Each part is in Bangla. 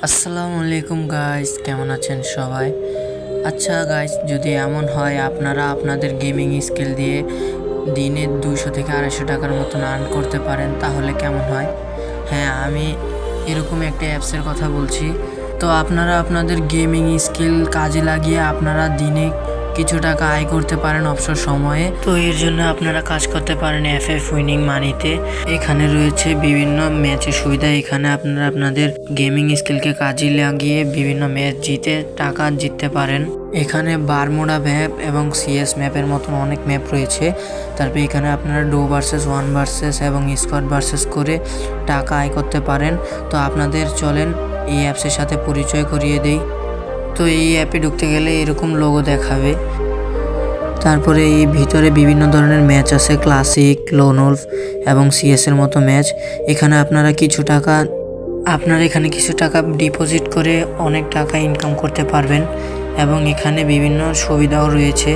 আসসালামু আলাইকুম গাইস, কেমন আছেন সবাই? আচ্ছা গাইস, যদি এমন হয় আপনারা আপনাদের গেমিং স্কিল দিয়ে দিনে 200 থেকে 250 টাকার মতন আর্ন করতে পারেন, তাহলে কেমন হয়? হ্যাঁ, আমি এরকম একটা অ্যাপসের কথা বলছি। তো আপনারা আপনাদের গেমিং স্কিল কাজে লাগিয়ে আপনারা দিনে কিছু টাকা আয় করতে পারেন অবসর সময়ে। তো এর জন্য আপনারা কাজ করতে পারেন FF উইনিং মানিতে। এখানে রয়েছে বিভিন্ন ম্যাচের সুবিধা। এখানে আপনারা আপনাদের গেমিং স্কিলকে কাজে লাগিয়ে বিভিন্ন ম্যাচ জিতে টাকা জিততে পারেন। এখানে বারমুডা ম্যাপ এবং CS ম্যাপের মতন অনেক ম্যাপ রয়েছে। তারপর এখানে আপনারা 2 ভার্সেস 1 ভার্সেস এবং স্কোয়াড ভার্সেস করে টাকা আয় করতে পারেন। তো আপনাদের চলেন এই অ্যাপসের সাথে পরিচয় করিয়ে দেই। তো এই অ্যাপে ঢুকতে গেলে এরকম লোগো দেখাবে। তারপরে এই ভিতরে বিভিন্ন ধরনের ম্যাচ আছে, ক্লাসিক, লোন উলফ এবং CS এর মতো ম্যাচ। এখানে আপনারা কিছু টাকা ডিপোজিট করে অনেক টাকা ইনকাম করতে পারবেন এবং এখানে বিভিন্ন সুবিধাও রয়েছে।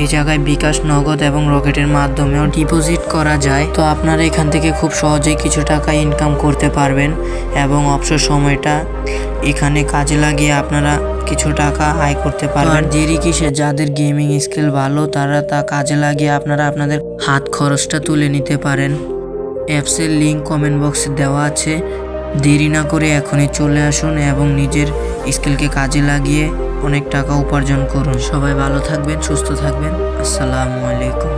এই জায়গায় বিকাশ, নগদ এবং রকেটের মাধ্যমেও ডিপোজিট করা যায়। তো আপনারা এখান থেকে খুব সহজেই কিছু টাকা ইনকাম করতে পারবেন এবং অবসর সময়টা এখানে কাজে লাগিয়ে আপনারা কিছু টাকা আয় করতে পারবেন। দেরি কিসে, যাদের গেমিং স্কিল ভালো তারা তা কাজে লাগিয়ে আপনারা আপনাদের হাত খরচটা তুলে নিতে পারেন। অ্যাপসের লিঙ্ক কমেন্ট বক্সে দেওয়া আছে। দেরি না করে এখনই চলে আসুন এবং নিজের স্কিলকে কাজে লাগিয়ে অনেক টাকা উপার্জন করুন। সবাই ভালো থাকবেন, সুস্থ থাকবেন। আসসালামু আলাইকুম।